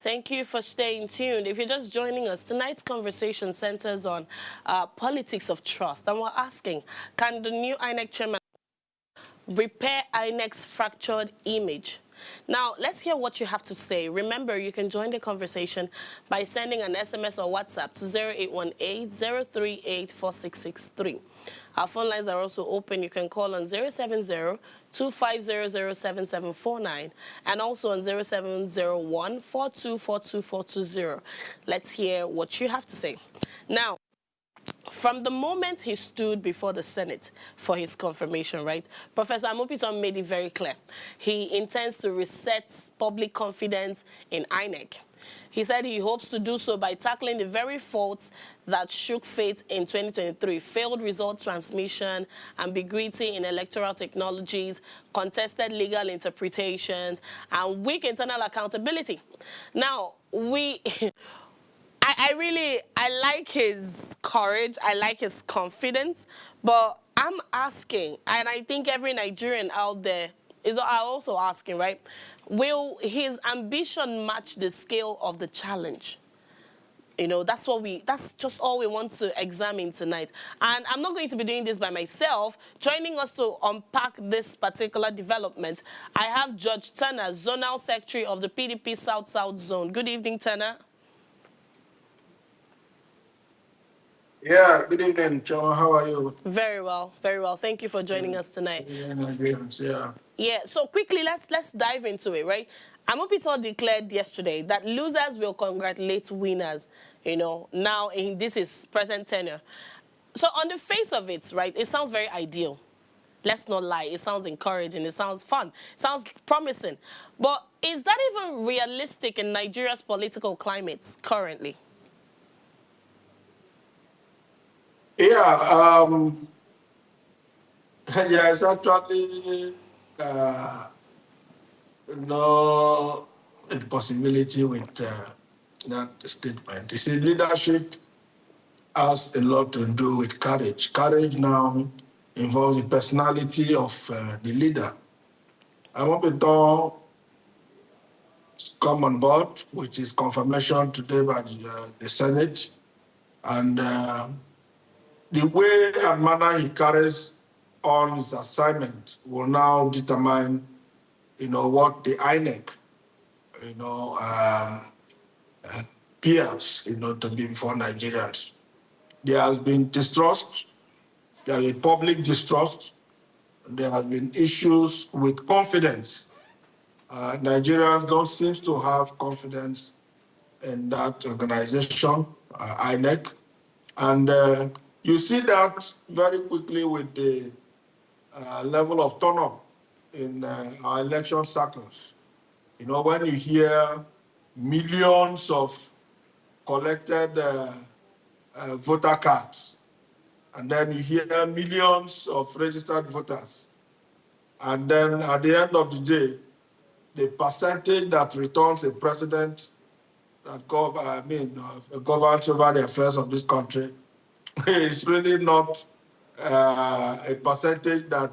Thank you for staying tuned. If you're just joining us, tonight's conversation centers on politics of trust. And we're asking, can the new INEC chairman repair INEC's fractured image? Now, let's hear what you have to say. Remember, you can join the conversation by sending an SMS or WhatsApp to 0818-038-4663. Our phone lines are also open. You can call on 070-2500-7749 and also on 0701-4242-420. Let's hear what you have to say. Now, from the moment he stood before the Senate for his confirmation, right, Professor Amupitan made it very clear. He intends to reset public confidence in INEC. He said he hopes to do so by tackling the very faults that shook faith in 2023, failed result transmission, ambiguity in electoral technologies, contested legal interpretations, and weak internal accountability. Now, I like his courage, I like his confidence, but I'm asking, and I think every Nigerian out there is also asking, right? Will his ambition match the scale of the challenge? You know, that's just all we want to examine tonight. And I'm not going to be doing this by myself. Joining us to unpack this particular development, I have Judge Turner, Zonal Secretary of the PDP South-South Zone. Good evening, Turner. Yeah, good evening, John. How are you? Very well, very well. Thank you for joining us tonight. Yeah. Yeah, so quickly, let's dive into it, right? Amupitan declared yesterday that losers will congratulate winners, you know, now in this is present tenure. So on the face of it, right, it sounds very ideal. Let's not lie, it sounds encouraging, it sounds fun, it sounds promising. But is that even realistic in Nigeria's political climate currently? Yeah, yeah, it's actually no impossibility with that statement. You see, leadership has a lot to do with courage. Courage now involves the personality of the leader. Amupitan come on board, which is confirmation today by the Senate, and the way and manner he carries on his assignment will now determine, you know, what the INEC, you know, peers, you know, to be before Nigerians. There has been distrust, there has been public distrust, there have been issues with confidence. Nigerians don't seem to have confidence in that organization, INEC, and you see that very quickly with the level of turn-up in our election circles. You know, when you hear millions of collected voter cards, and then you hear millions of registered voters, and then at the end of the day, the percentage that returns a president that governs over the affairs of this country is really not a percentage that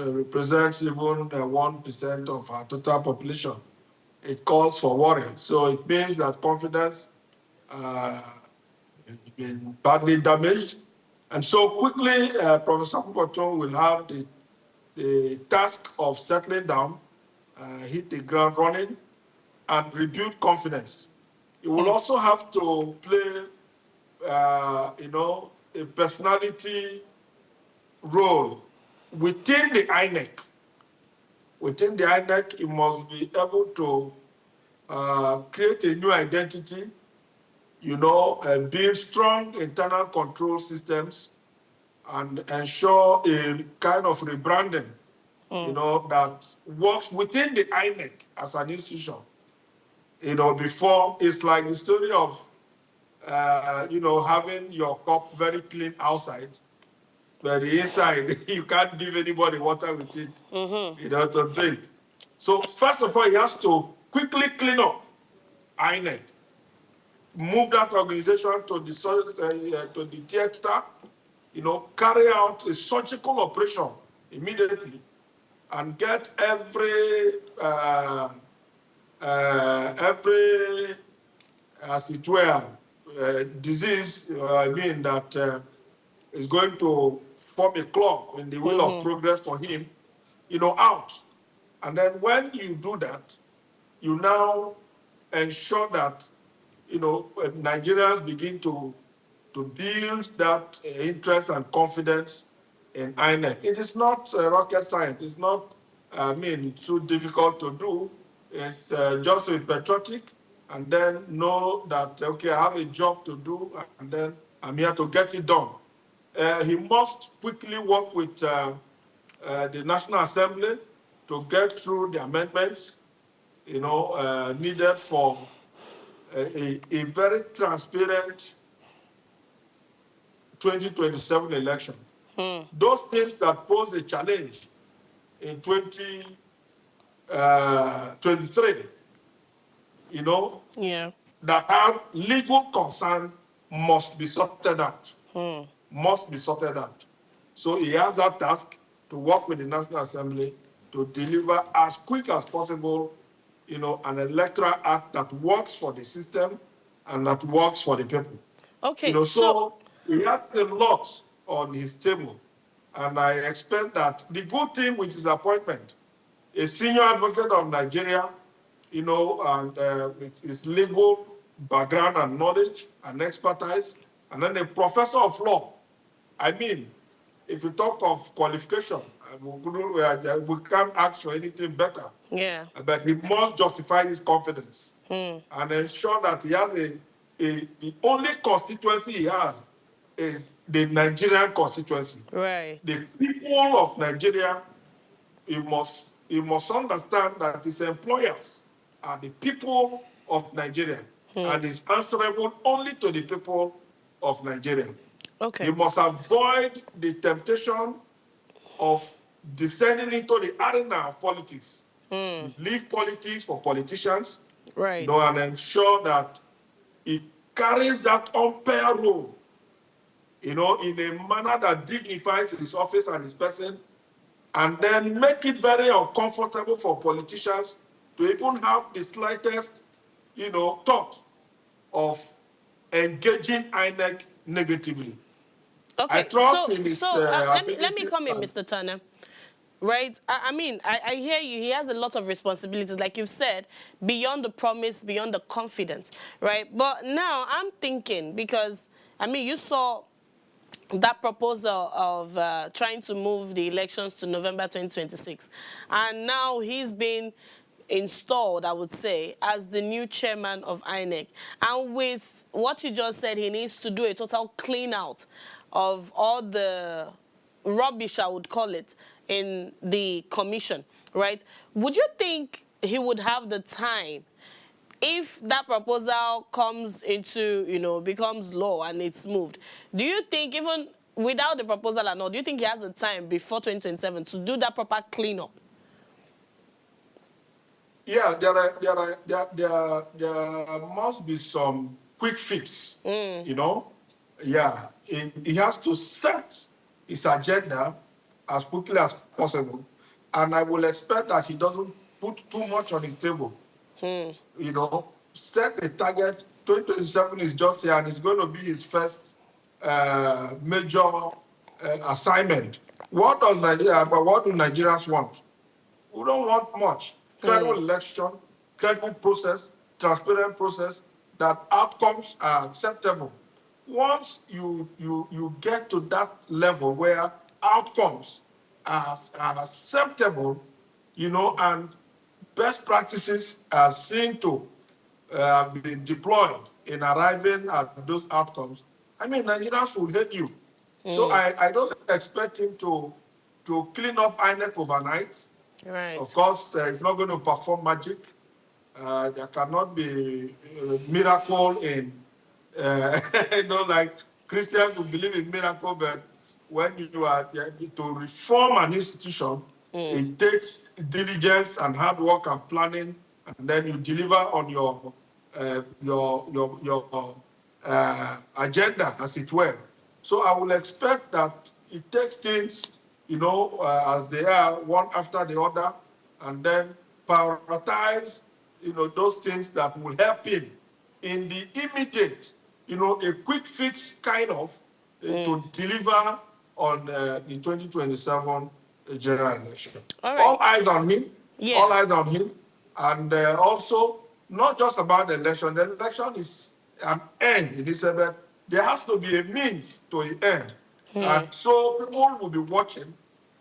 represents even 1% of our total population. It calls for worry. So it means that confidence has been badly damaged. And so quickly, Professor Amupitan will have the task of settling down, hit the ground running, and rebuild confidence. He will also have to play a personality role within the INEC. Within the INEC, he must be able to create a new identity, build strong internal control systems, and ensure a kind of rebranding, that works within the INEC as an institution. Before, it's like the story of having your cup very clean outside, but the inside, you can't give anybody water with it, to drink. So first of all, he has to quickly clean up INEC, move that organization to the theater, carry out a surgical operation immediately, and get every every, as it were, disease, that is going to form a clog in the wheel of progress for him, out. And then when you do that, you now ensure that, Nigerians begin to build that interest and confidence in INEC. It is not rocket science. It's not, too difficult to do. It's just be patriotic and then know that, okay, I have a job to do and then I'm here to get it done. He must quickly work with the National Assembly to get through the amendments, needed for a very transparent 2027 election. Those things that pose a challenge in 2023, that have legal concern must be sorted out. Must be sorted out. So he has that task to work with the National Assembly to deliver as quick as possible, an electoral act that works for the system and that works for the people. Okay. So he has a lot on his table. And I expect that the good thing with his appointment, a senior advocate of Nigeria, and with his legal background and knowledge and expertise, and then a professor of law. I mean, if you talk of qualification, we can't ask for anything better. Yeah. But he must justify his confidence and ensure that he has the only constituency he has is the Nigerian constituency. Right. The people of Nigeria, he must understand that his employers are the people of Nigeria and is answerable only to the people of Nigeria. Okay. He must avoid the temptation of descending into the arena of politics. Leave politics for politicians, right? And ensure that he carries that unfair role, in a manner that dignifies his office and his person, and then make it very uncomfortable for politicians to even have the slightest, thought of engaging INEC negatively. Okay. I trust in his let me come in, Mr. Turner. Right? I hear you. He has a lot of responsibilities, like you've said, beyond the promise, beyond the confidence, right? But now I'm thinking, because, you saw that proposal of trying to move the elections to November 2026. And now he's been installed, I would say, as the new chairman of INEC. And with what you just said, he needs to do a total clean out of all the rubbish, I would call it, in the commission, right? Would you think he would have the time if that proposal comes into, becomes law and it's moved? Do you think, even without the proposal and all, do you think he has the time before 2027 to do that proper cleanup? Yeah, there must be some quick fix, Yeah, he has to set his agenda as quickly as possible. And I will expect that he doesn't put too much on his table. Set the target. 2027 is just here, and it's going to be his first major assignment. What do Nigerians want? We don't want much. Credible election, credible process, transparent process, that outcomes are acceptable. Once you get to that level where outcomes are acceptable, and best practices are seen to be deployed in arriving at those outcomes, Nigerians will hate you. So I don't expect him to clean up INEC overnight. Right. Of course, he's not going to perform magic. There cannot be a miracle in, like Christians who believe in miracle, but when you are to reform an institution, it takes diligence and hard work and planning, and then you deliver on your agenda, as it were. So I will expect that it takes things, as they are, one after the other, and then prioritize those things that will help him in the immediate, a quick fix kind of to deliver on the 2027 general election. All right. All eyes on him. Yeah. All eyes on him. And also, not just about the election. The election is an end, Elizabeth. There has to be a means to the end. And so people will be watching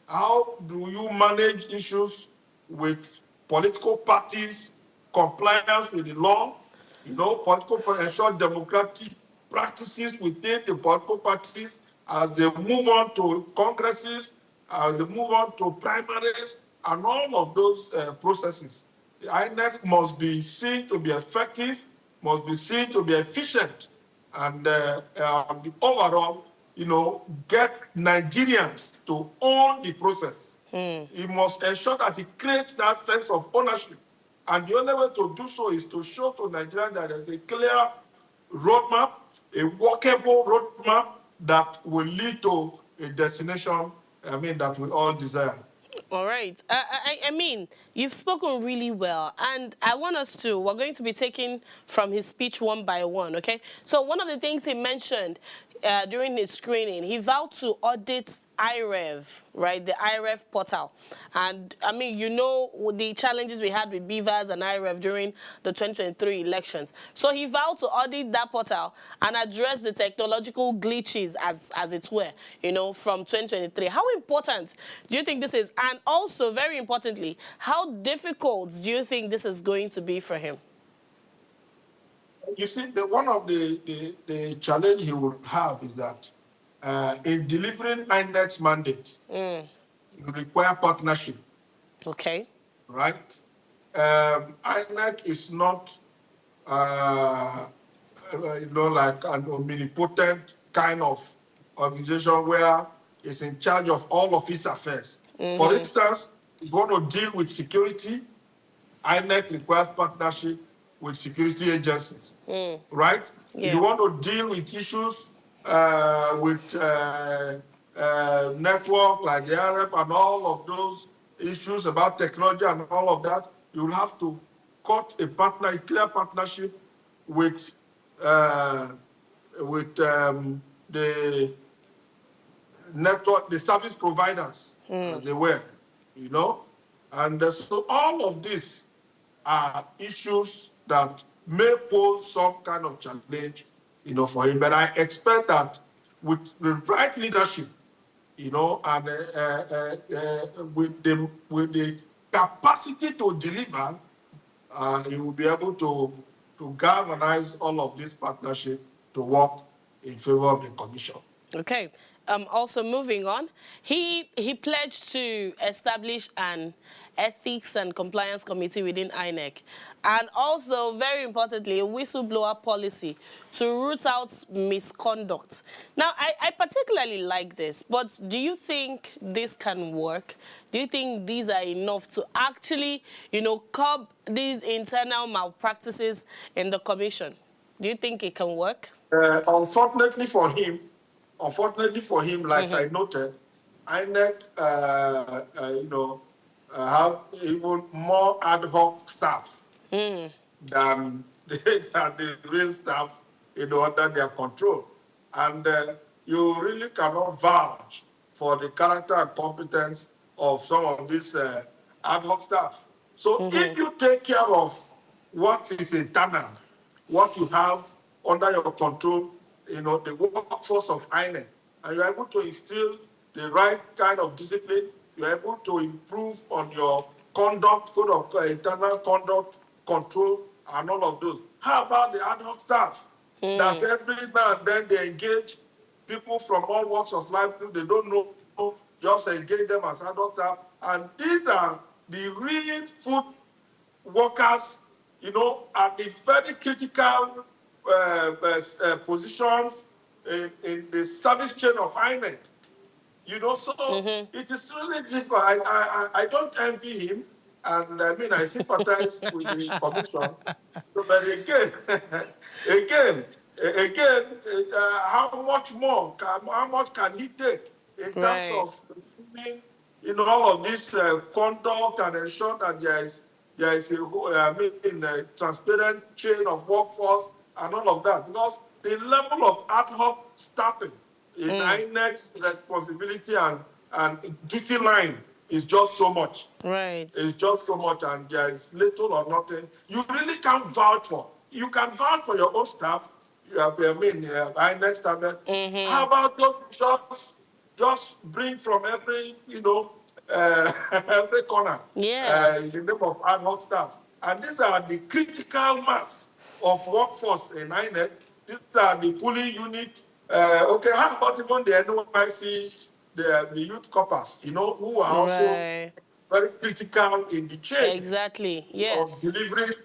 how do you manage issues with political parties, compliance with the law, ensure democratic practices within the political parties as they move on to congresses, as they move on to primaries, and all of those processes. The INEC must be seen to be effective, must be seen to be efficient, and the overall, get Nigerians to own the process. He must ensure that he creates that sense of ownership. And the only way to do so is to show to Nigerians that there's a clear roadmap, a workable roadmap that will lead to a destination, that we all desire. All right. I mean, you've spoken really well, and I want us to, we're going to be taking from his speech one by one, okay? So one of the things he mentioned during his screening, he vowed to audit IREV, right, the IREV portal. And, I mean, the challenges we had with Beavers and IREV during the 2023 elections. So he vowed to audit that portal and address the technological glitches, as it were, from 2023. How important do you think this is? And also, very importantly, how difficult do you think this is going to be for him? You see, one of the challenge he will have is that in delivering INEC's mandate, you require partnership. Okay. Right? INEC is not, like an omnipotent kind of organization where it's in charge of all of its affairs. For instance, if you want to deal with security, INEC requires partnership with security agencies, right? Yeah. If you want to deal with issues with network like the RF and all of those issues about technology and all of that, you'll have to cut a clear partnership with the network, the service providers, as they were, And so all of these are issues that may pose some kind of challenge, for him. But I expect that with the right leadership, and with the capacity to deliver, he will be able to galvanize all of this partnership to work in favor of the commission. Okay. Also moving on, he pledged to establish an ethics and compliance committee within INEC, and also, very importantly, a whistleblower policy to root out misconduct. Now, I particularly like this, but do you think this can work? Do you think these are enough to actually, curb these internal malpractices in the commission? Do you think it can work? Unfortunately for him, like I noted, INEC, have even more ad hoc staff than the real staff, under their control. And you really cannot vouch for the character and competence of some of these ad hoc staff. So if you take care of what is internal, what you have under your control, the workforce of INEC, and you're able to instill the right kind of discipline, you're able to improve on your conduct, code of internal conduct, control, and all of those. How about the ad hoc staff? That every now and then they engage people from all walks of life, they don't know, just engage them as ad hoc staff. And these are the real food workers, at the very critical positions in the service chain of INEC. So it is really difficult. I don't envy him, and I sympathize with the commission. But how much more? How much can he take in terms of doing, all of this conduct and ensure that there is there is a transparent chain of workforce and all of that, because the level of ad hoc staffing in INEC's responsibility and duty line is just so much. Right. It's just so much, and there is little or nothing. You really can't vouch for. You can vouch for your own staff. You have, INEC staff. How about just bring from every, every corner, Yes. in the name of ad hoc staff. And these are the critical mass of workforce in INEC. These are the pooling unit. Okay, how about even the NYC, the youth corpers, who are also very critical in the chain. Exactly, yes. Of delivery.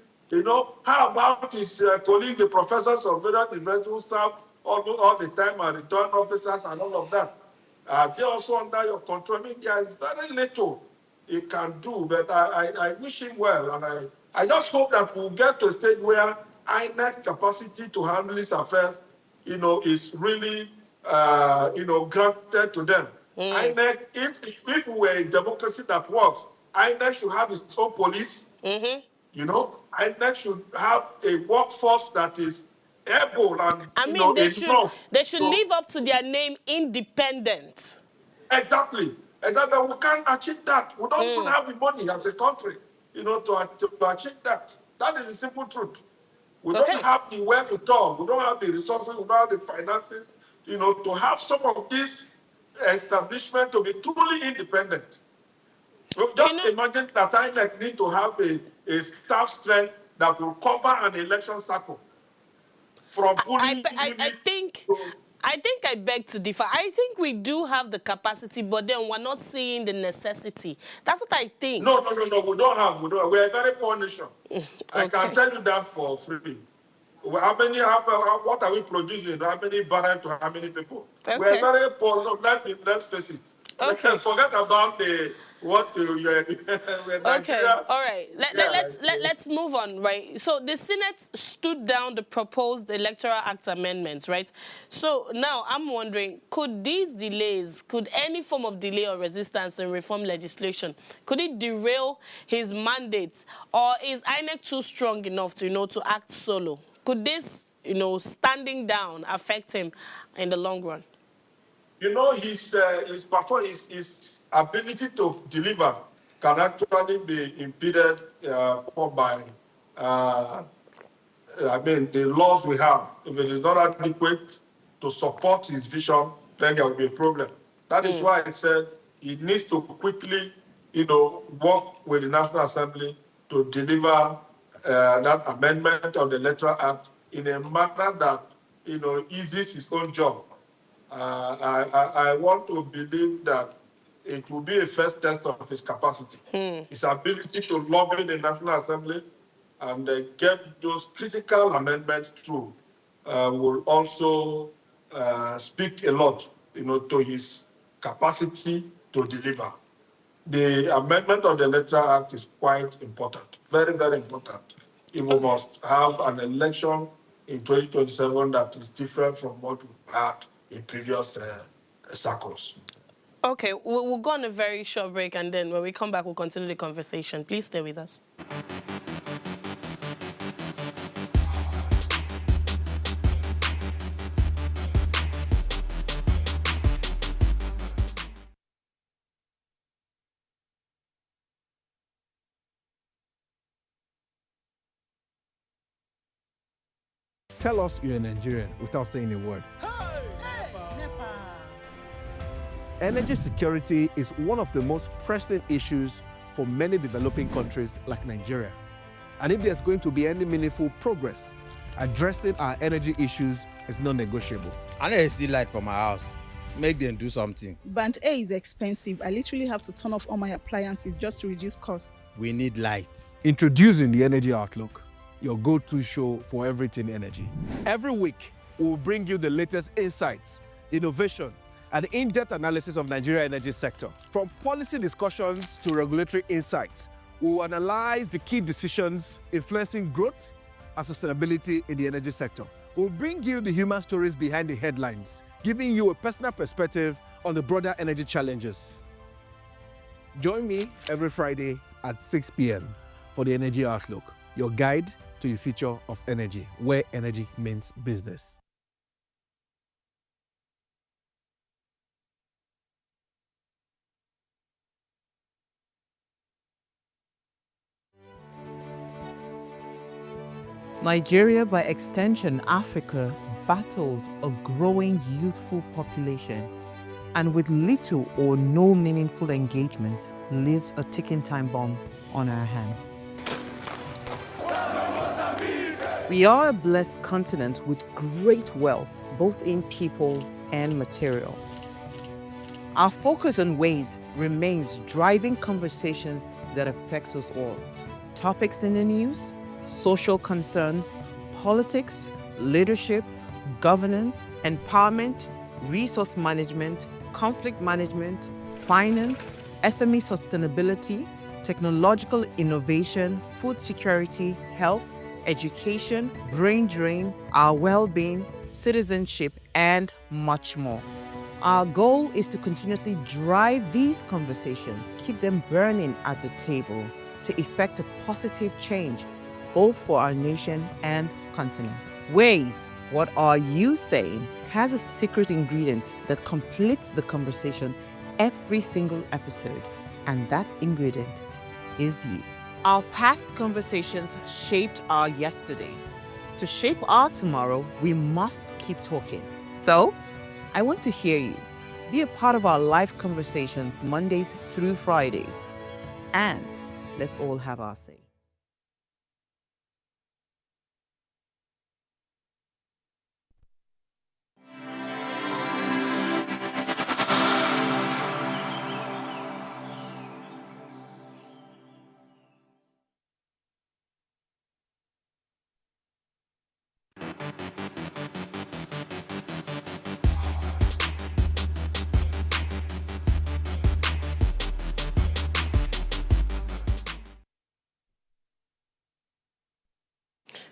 How about his colleague, the professors of various universities who serve all the time and return officers and all of that? They're also under your control. I mean, there is very little he can do, but I wish him well, and I just hope that we'll get to a stage where INEC's capacity to handle these affairs, is really, granted to them. INEC, if we were a democracy that works, INEC should have its own police. INEC should have a workforce that is able and they should live up to their name, independent. Exactly. We can't achieve that. We don't even have the money as a country, to achieve that. That is the simple truth. We don't have the wherewithal. We don't have the resources. We don't have the finances, to have some of these establishments to be truly independent. Just imagine that INEC need to have a staff strength that will cover an election cycle. From pooling I think I beg to differ. I think we do have the capacity, but then we're not seeing the necessity. That's what I think. No. We don't have. We're a very poor nation. I can tell you that for free. What are we producing? How many barrels to how many people? Okay. We're very poor. No, let's face it. Okay. Forget about Okay, all right. Let's move on, right? So the Senate stood down the proposed Electoral Act amendments, right? So now I'm wondering, could any form of delay or resistance in reform legislation, could it derail his mandates, or is INEC too strong enough to act solo? Could this, standing down affect him in the long run? His performance, his ability to deliver can actually be impeded by, the laws we have. If it is not adequate to support his vision, then there will be a problem. That is why I said he needs to quickly, work with the National Assembly to deliver that amendment of the Electoral Act in a manner that, eases his own job. I want to believe that it will be a first test of his capacity, his ability to lobby the National Assembly and get those critical amendments through will also speak a lot, to his capacity to deliver. The amendment of the Electoral Act is quite important, very, very important. If we must have an election in 2027 that is different from what we had in previous cycles. Okay, we'll go on a very short break, and then when we come back, we'll continue the conversation. Please stay with us. Tell us you're a Nigerian without saying a word. Energy security is one of the most pressing issues for many developing countries like Nigeria. And if there's going to be any meaningful progress, addressing our energy issues is non-negotiable. I need to see light from my house. Make them do something. Band A is expensive. I literally have to turn off all my appliances just to reduce costs. We need light. Introducing the Energy Outlook, your go-to show for everything energy. Every week, we'll bring you the latest insights, innovation, and in-depth analysis of Nigeria's energy sector. From policy discussions to regulatory insights, we will analyze the key decisions influencing growth and sustainability in the energy sector. We'll bring you the human stories behind the headlines, giving you a personal perspective on the broader energy challenges. Join me every Friday at 6 p.m. for the Energy Outlook, your guide to the future of energy, where energy means business. Nigeria, by extension Africa, battles a growing youthful population and with little or no meaningful engagement leaves a ticking time bomb on our hands. We are a blessed continent with great wealth, both in people and material. Our focus on ways remains driving conversations that affects us all. Topics in the news, social concerns, politics, leadership, governance, empowerment, resource management, conflict management, finance, SME sustainability, technological innovation, food security, health, education, brain drain, our well-being, citizenship, and much more. Our goal is to continuously drive these conversations, keep them burning at the table to effect a positive change, both for our nation and continent. Ways, what are you saying, has a secret ingredient that completes the conversation every single episode, and that ingredient is you. Our past conversations shaped our yesterday. To shape our tomorrow, we must keep talking. So, I want to hear you. Be a part of our live conversations Mondays through Fridays. And let's all have our say.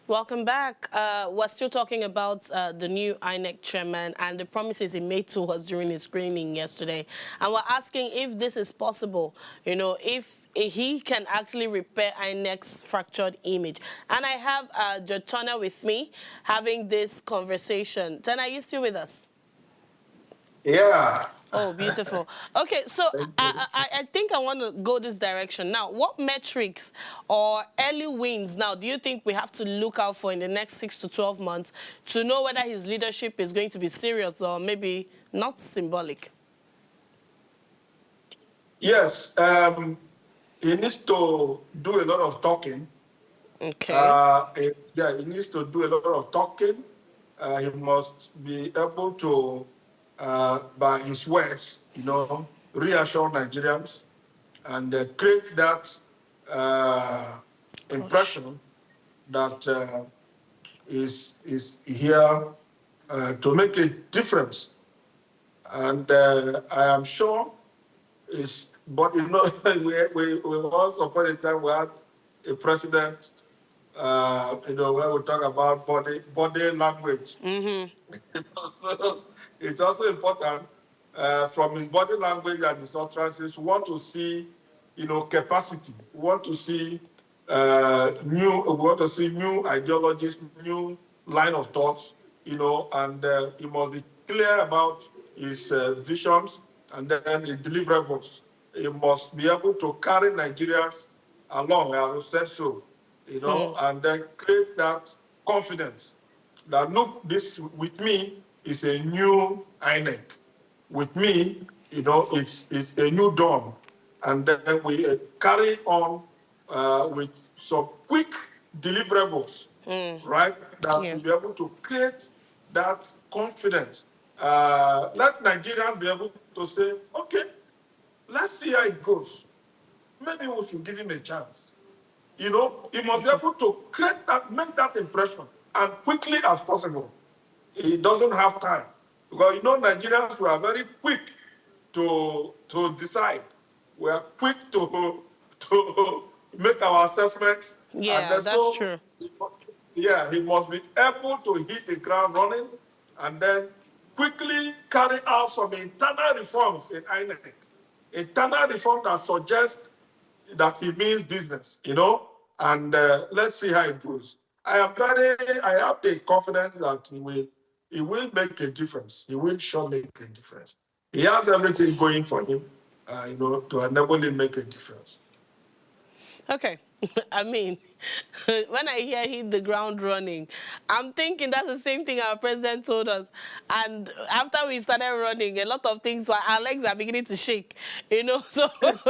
Welcome back. We're still talking about the new INEC chairman and the promises he made to us during his screening yesterday. And we're asking if this is possible, you know, if he can actually repair INEC's fractured image. And I have Jotana with me having this conversation. Tana, are you still with us? Yeah. Oh, beautiful. Okay, so I think I want to go this direction. Now, what metrics or early wins now do you think we have to look out for in the next 6 to 12 months to know whether his leadership is going to be serious or maybe not symbolic? Yes, he needs to do a lot of talking. Okay. Yeah, he needs to do a lot of talking. He must be able to, by his words, you know, reassure Nigerians and create that impression that is here to make a difference. And I am sure but you know, we once upon a time we had a president, you know, where we talk about body language. So it's also important from his body language and his utterances. We want to see, you know, capacity. We want to see new ideologies, new line of thoughts, you know, and he must be clear about his visions and then his deliverables. He must be able to carry Nigerians along, as I said so, you know, and then create that confidence that, look, this with me is a new INEC. With me, you know, it's a new dawn. And then we carry on with some quick deliverables, right? That will be able to create that confidence. Let Nigerians be able to say, okay, let's see how it goes. Maybe we should give him a chance. You know, he must be able to create that, make that impression, and quickly as possible. He doesn't have time. Because, you know, Nigerians were very quick to decide. We are quick to make our assessments. Yeah, and that's true. Yeah, he must be able to hit the ground running and then quickly carry out some internal reforms in INEC. Internal reform that suggests that he means business, you know, And let's see how it goes. I have the confidence that he will make a difference. He will surely make a difference. He has everything going for him, to enable him make a difference. Okay. I mean, when I hear hit the ground running, I'm thinking that's the same thing our president told us. And after we started running, a lot of things, our legs are beginning to shake, So, so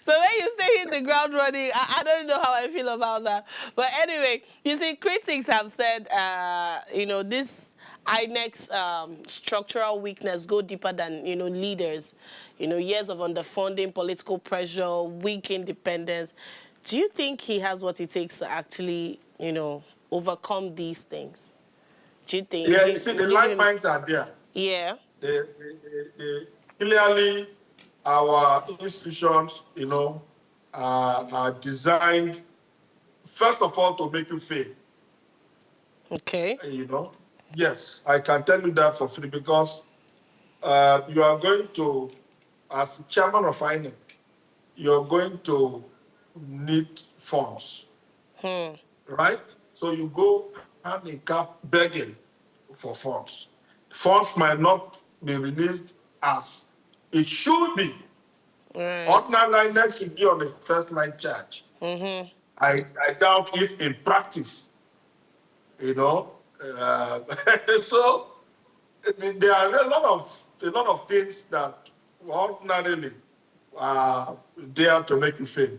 when you say hit the ground running, I don't know how I feel about that. But anyway, you see, critics have said, this INEC's structural weakness go deeper than, leaders. Years of underfunding, political pressure, weak independence. Do you think he has what it takes to actually, overcome these things? Do you think? Yeah, you see, the light minds are there. Yeah. Clearly, our institutions, are designed, first of all, to make you fail. Okay. Yes, I can tell you that for free because you are going to, as chairman of INEC, you're going to need funds, right? So you go hand in cap begging for funds. Funds might not be released as it should be. Right. Ordinary INEC should be on the first line charge. I doubt if in practice, so there are a lot of things that ordinarily are there to make you fail.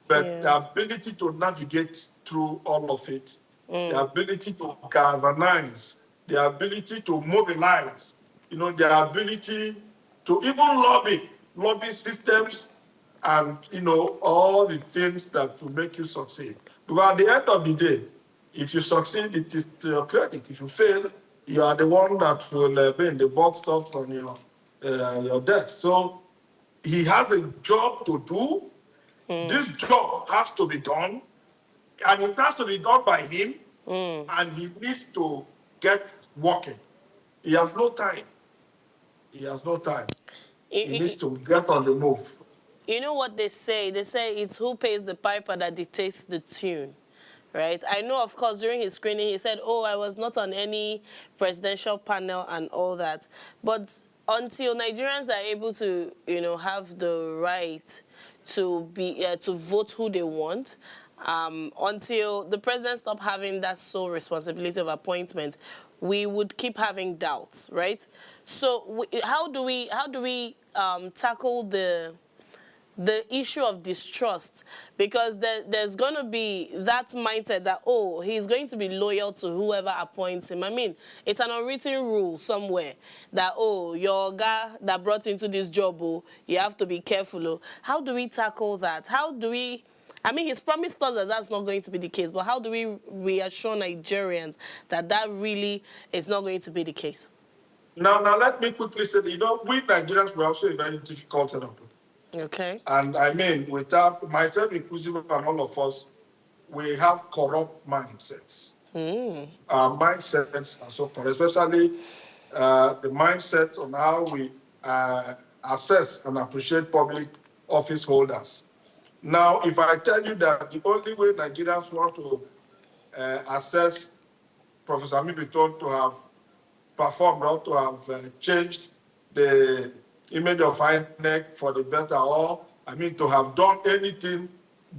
But the ability to navigate through all of it, the ability to galvanize, the ability to mobilize, the ability to even lobby systems and, all the things that will make you succeed. Because at the end of the day, if you succeed, it is to your credit. If you fail, you are the one that will be in the box stuff on your desk. So he has a job to do. This job has to be done, and it has to be done by him, and he needs to get working. He has no time. He needs to get on the move. You know what they say? They say it's who pays the piper that dictates the tune. Right? I know, of course, during his screening, he said, I was not on any presidential panel and all that. But until Nigerians are able to, have the right to vote who they want, until the president stops having that sole responsibility of appointment, we would keep having doubts, right? So how do we tackle the issue of distrust? Because there's going to be that mindset that, he's going to be loyal to whoever appoints him. I mean, it's an unwritten rule somewhere that, your guy that brought into this job, you have to be careful. How do we tackle that? He's promised us that that's not going to be the case, but how do we reassure Nigerians that really is not going to be the case? Now let me quickly say, we Nigerians were also a very difficult set of people. Okay. And without myself inclusive and all of us, we have corrupt mindsets. Our mindsets are so corrupt, especially the mindset on how we assess and appreciate public office holders. Now, if I tell you that the only way Nigerians want to assess Professor Amupitan to have performed or to have changed the image of INEC for the better, to have done anything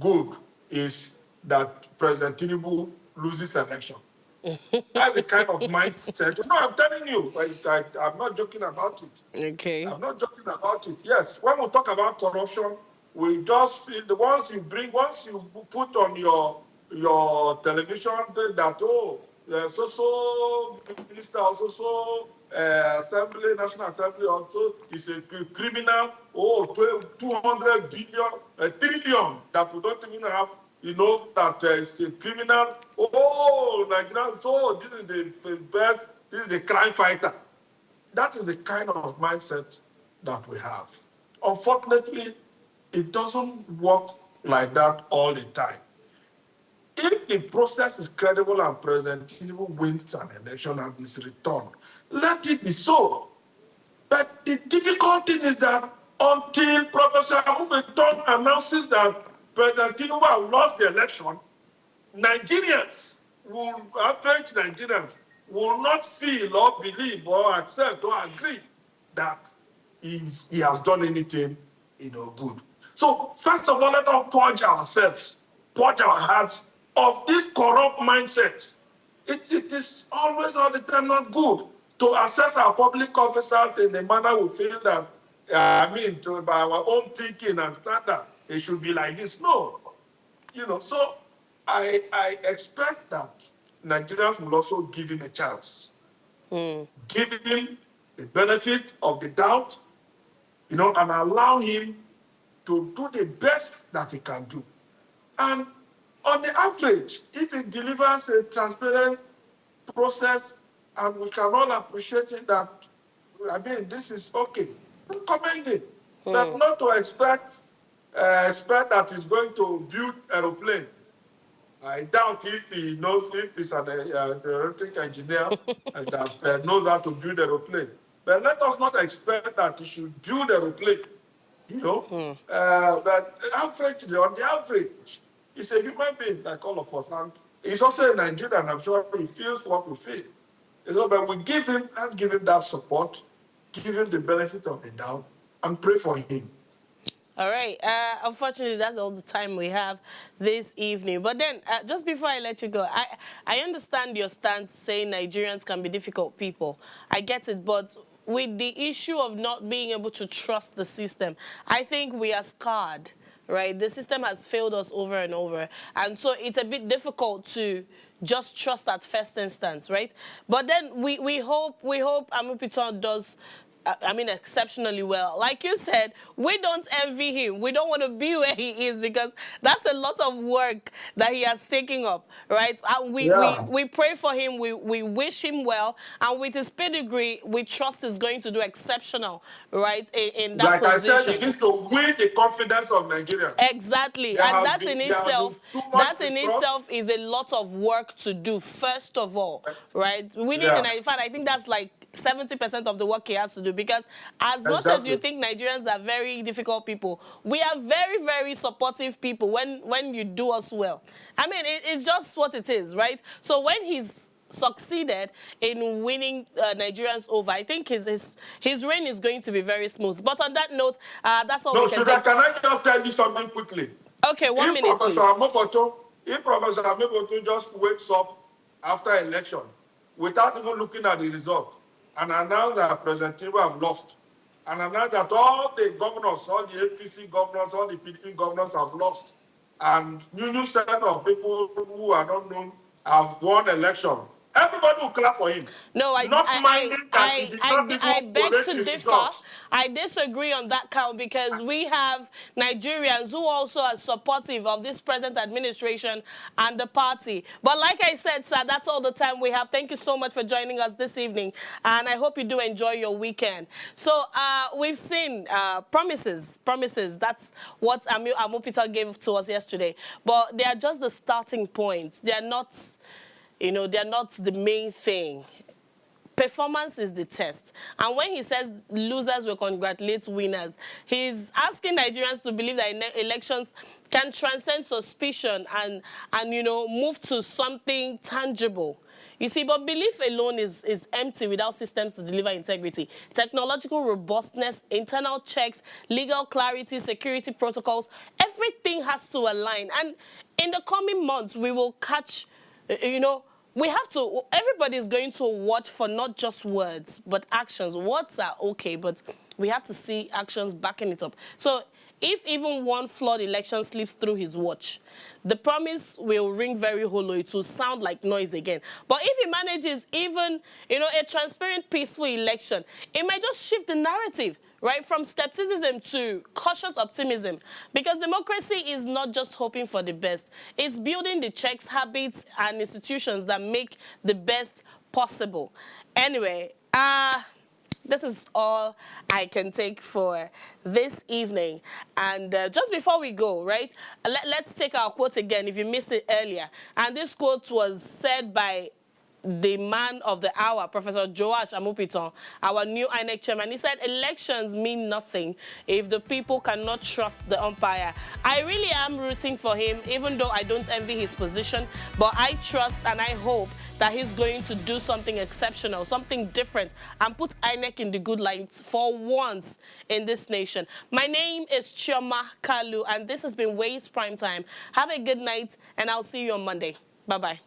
good, is that President Tinubu loses election. That's the kind of mindset. No, I'm telling you, I'm not joking about it. Okay. I'm not joking about it. Yes, when we talk about corruption, we just feel once you put on your television that, so minister, also National Assembly also is a criminal, 200 billion, trillion that we don't even have, that is a criminal. Nigerians, this is the best, this is the crime fighter. That is the kind of mindset that we have. Unfortunately, it doesn't work like that all the time. If the process is credible and President Tinubu wins an election and is returned, let it be so. But the difficult thing is that until Professor Amupitan announces that President Tinubu lost the election, Nigerians average Nigerians will not feel or believe or accept or agree that he has done anything, good. So first of all, let us purge ourselves, purge our hearts of this corrupt mindset. It is always all the time not good to assess our public officers in a manner we feel that, by our own thinking and standard, it should be like this. No. So I expect that Nigerians will also give him a chance. Give him the benefit of the doubt, and allow him to do the best that he can do. And on the average, if he delivers a transparent process and we can all appreciate it, that, this is okay, commend it. But not to expect that he's going to build aeroplane. I doubt if he knows, if he's an aeronautic engineer and that knows how to build aeroplane. But let us not expect that he should build aeroplane, But on the average, he's a human being like all of us. And he's also a Nigerian. I'm sure he feels what we feel. But let's give him that support, give him the benefit of the doubt, and pray for him. All right. Unfortunately, that's all the time we have this evening. But then, just before I let you go, I understand your stance saying Nigerians can be difficult people. I get it, but with the issue of not being able to trust the system, I think we are scarred, right? The system has failed us over and over. And so it's a bit difficult to just trust at first instance, right? But then we hope Amupitan does exceptionally well. Like you said, we don't envy him. We don't want to be where he is because that's a lot of work that he has taken up, right? And we pray for him. We wish him well. And with his pedigree, we trust he's going to do exceptional, right, in that position. Like I said, he needs to win the confidence of Nigerians. Exactly. And that in itself is a lot of work to do, first of all, right? We need, in fact, I think that's like 70% of the work he has to do, because as much as you think Nigerians are very difficult people, we are very, very supportive people when you do us well. It's just what it is, right? So when he's succeeded in winning Nigerians over, I think his reign is going to be very smooth. But on that note, that's all we can say. Can I just tell you something quickly? Okay, 1 minute, Professor if Professor Amupitan just wakes up after election without even looking at the result, and announced that President Tinubu have lost, and announced that all the governors, all the APC governors, all the PDP governors have lost, and new set of people who are not known have won election. Everybody will clap for him. No, I beg to differ. I disagree on that count, because we have Nigerians who also are supportive of this present administration and the party. But like I said, sir, that's all the time we have. Thank you so much for joining us this evening, and I hope you do enjoy your weekend. So we've seen promises. That's what Amupitan gave to us yesterday. But they are just the starting points. They are not... they're not the main thing. Performance is the test. And when he says losers will congratulate winners, he's asking Nigerians to believe that elections can transcend suspicion and move to something tangible. You see, but belief alone is empty without systems to deliver integrity. Technological robustness, internal checks, legal clarity, security protocols, everything has to align. And in the coming months, we will catch... we have to, everybody is going to watch for not just words, but actions. Words are okay, but we have to see actions backing it up. So if even one flawed election slips through his watch, the promise will ring very hollow. It will sound like noise again. But if he manages even, a transparent, peaceful election, it might just shift the narrative, right, from skepticism to cautious optimism. Because democracy is not just hoping for the best. It's building the checks, habits, and institutions that make the best possible. Anyway, this is all I can take for this evening. And just before we go, right, let's take our quote again if you missed it earlier. And this quote was said by the man of the hour, Professor Joash Amupitan, our new INEC chairman. He said elections mean nothing if the people cannot trust the umpire. I really am rooting for him, even though I don't envy his position, but I trust and I hope that he's going to do something exceptional, something different, and put INEC in the good light for once in this nation. My name is Chioma Kalu, and this has been Ways Prime Time. Have a good night, and I'll see you on Monday. Bye-bye.